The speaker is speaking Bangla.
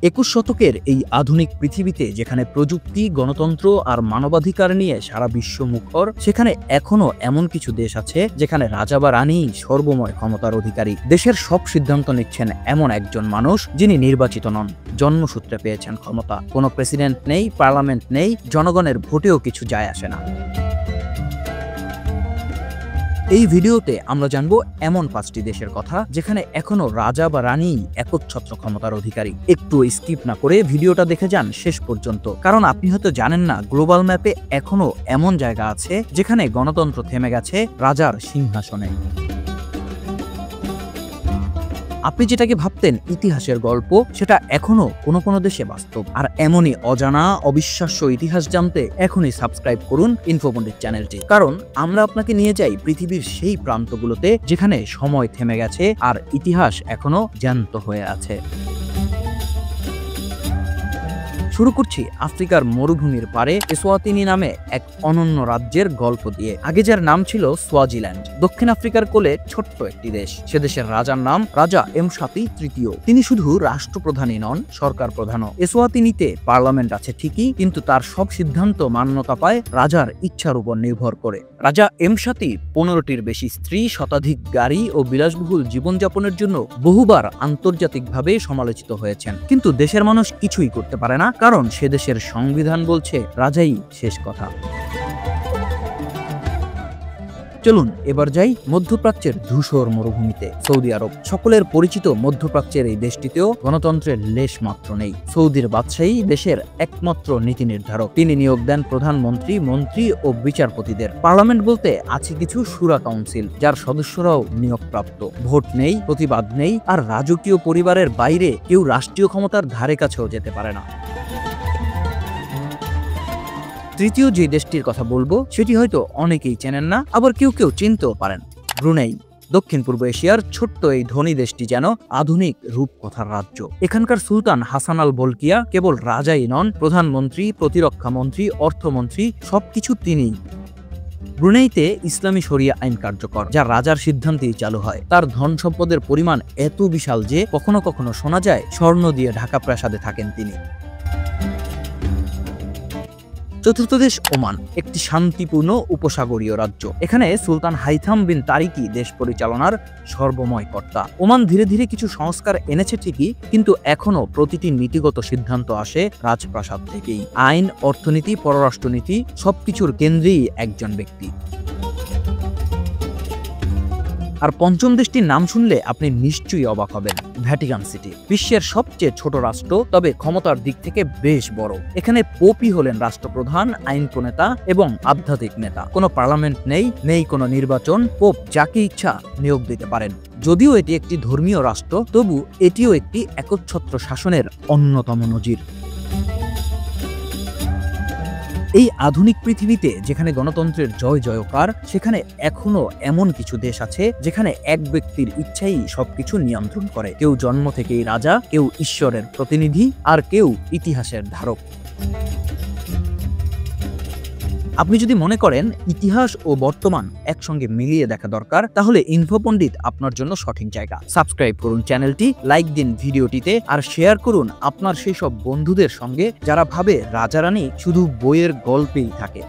21 শতকের এই আধুনিক পৃথিবীতে যেখানে প্রযুক্তি, গণতন্ত্র আর মানবাধিকার নিয়ে সারা বিশ্ব মুখর, সেখানে এখনো এমন কিছু দেশ আছে যেখানে রাজা বা রানী সর্বময় ক্ষমতার অধিকারী। দেশের সব সিদ্ধান্ত নিচ্ছেন এমন একজন মানুষ যিনি নির্বাচিত নন, জন্মসূত্রে পেয়েছেন ক্ষমতা। কোনো প্রেসিডেন্ট নেই, পার্লামেন্ট নেই, জনগণের ভোটেও কিছু যায় আসে না। এই ভিডিওতে আমরা জানবো এমন 5টি দেশের কথা যেখানে এখনো রাজা বা রানী একচ্ছত্র ক্ষমতার অধিকারী। একটু স্কিপ না করে ভিডিওটা দেখে যান শেষ পর্যন্ত, কারণ আপনি হয়তো জানেন না গ্লোবাল ম্যাপে এখনো এমন জায়গা আছে যেখানে গণতন্ত্র থেমে গেছে রাজার সিংহাসনে। আপনি যেটাকে ভাবতেন ইতিহাসের গল্প, সেটা এখনো কোনো কোনো দেশে বাস্তব। আর এমনই অজানা অবিশ্বাস্য ইতিহাস জানতে এখনই সাবস্ক্রাইব করুন ইনফোপন্ডিত চ্যানেলটি, কারণ আমরা আপনাকে নিয়ে যাই পৃথিবীর সেই প্রান্তগুলোতে যেখানে সময় থেমে গেছে আর ইতিহাস এখনো জ্যান্ত হয়ে আছে। শুরু করছি আফ্রিকার মরুভূমির পারে এসওয়াতিনি নামে এক অনন্য রাজ্যের গল্প দিয়ে। আগে যার নাম ছিল সোয়াজিল্যান্ড। দক্ষিণ আফ্রিকার কোলে ছোট্ট একটি দেশ। সে দেশের রাজার নাম রাজা এমশাতি তৃতীয়। তিনি শুধু রাষ্ট্রপ্রধানই নন, সরকার প্রধানও। এসওয়াতিনিতে পার্লামেন্ট আছে ঠিকই, কিন্তু তার সব সিদ্ধান্ত মান্যতা পায় রাজার ইচ্ছার উপর নির্ভর করে। রাজা এমশাতি 15টির বেশি স্ত্রী, শতাধিক গাড়ি ও বিলাসবহুল জীবনযাপনের জন্য বহুবার আন্তর্জাতিকভাবে সমালোচিত হয়েছেন, কিন্তু দেশের মানুষ কিছুই করতে পারে না, কারণ সে দেশের সংবিধান বলছে রাজাই শেষ কথা। চলুন এবার যাই মধ্যপ্রাচ্যের ধূসর মরুভূমিতে, সৌদি আরব। সকলের পরিচিত মধ্যপ্রাচ্যের এই দেশটিতেও গণতন্ত্রের লেশ মাত্র নেই। সৌদির বাদশাহী দেশের একমাত্র নীতি নির্ধারক। তিনি নিয়োগ দেন প্রধানমন্ত্রী, মন্ত্রী ও বিচারপতিদের। পার্লামেন্ট বলতে আছে কিছু শুরা কাউন্সিল, যার সদস্যরাও নিয়োগপ্রাপ্ত। ভোট নেই, প্রতিবাদ নেই, আর রাজকীয় পরিবারের বাইরে কেউ রাষ্ট্রীয় ক্ষমতার ধারে কাছেও যেতে পারে না। তৃতীয় যে দেশটির কথা বলবো সেটি হয়তো অনেকেই চেনেন না, আবার কেউ কেউ চিনতেও পারেন, ব্রুনেই। দক্ষিণ পূর্ব এশিয়ার ছোট্ট এই ধনী দেশটি যেন আধুনিক রূপকথার রাজ্য। এখানকার সুলতান হাসান আল বলকিয়া কেবল রাজাই নন, প্রধানমন্ত্রী, প্রতিরক্ষা মন্ত্রী, অর্থমন্ত্রী, সবকিছু তিনিই। ব্রুনেইতে ইসলামী শরিয়া আইন কার্যকর, যা রাজার সিদ্ধান্তেই চালু হয়। তার ধন সম্পদের পরিমাণ এত বিশাল যে কখনো কখনো শোনা যায় স্বর্ণ দিয়ে ঢাকা প্রাসাদে থাকেন তিনি। চতুর্থ দেশ ওমান, একটি শান্তিপূর্ণ উপসাগরীয় রাজ্য। এখানে সুলতান হাইথাম বিন তারিকি দেশ পরিচালনার সর্বময় কর্তা। ওমান ধীরে ধীরে কিছু সংস্কার এনেছে ঠিকই, কিন্তু এখনো প্রতিটি নীতিগত সিদ্ধান্ত আসে রাজপ্রাসাদ থেকেই। আইন, অর্থনীতি, পররাষ্ট্রনীতি সবকিছুর কেন্দ্রেই একজন ব্যক্তি। আর পঞ্চম দেশটির নাম শুনলে আপনি নিশ্চয়ই অবাক হবেন, ভ্যাটিকান সিটি। বিশ্বের সবচেয়ে ছোট রাষ্ট্র, তবে ক্ষমতার দিক থেকে বেশ বড়। এখানে পোপই হলেন রাষ্ট্রপ্রধান, আইন প্রণেতা এবং আধ্যাত্মিক নেতা। কোনো পার্লামেন্ট নেই, নেই কোনো নির্বাচন। পোপ যাকে ইচ্ছা নিয়োগ দিতে পারেন। যদিও এটি একটি ধর্মীয় রাষ্ট্র, তবু এটিও একটি একচ্ছত্র শাসনের অন্যতম নজির। এই আধুনিক পৃথিবীতে যেখানে গণতন্ত্রের জয় জয়কার, সেখানে এখনো এমন কিছু দেশ আছে যেখানে এক ব্যক্তির ইচ্ছাই সবকিছু নিয়ন্ত্রণ করে। কেউ জন্ম থেকেই রাজা, কেউ ঈশ্বরের প্রতিনিধি, আর কেউ ইতিহাসের ধারক। আপনি যদি মনে করেন ইতিহাস ও বর্তমান একসঙ্গে মিলিয়ে দেখা দরকার, তাহলে ইনফোপন্ডিত আপনার জন্য সঠিক জায়গা। সাবস্ক্রাইব করুন চ্যানেলটি, লাইক দিন ভিডিওটিতে, আর শেয়ার করুন আপনার সেই সব বন্ধুদের সঙ্গে যারা ভাবে রাজা রানী শুধু বইয়ের গল্পেই থাকে।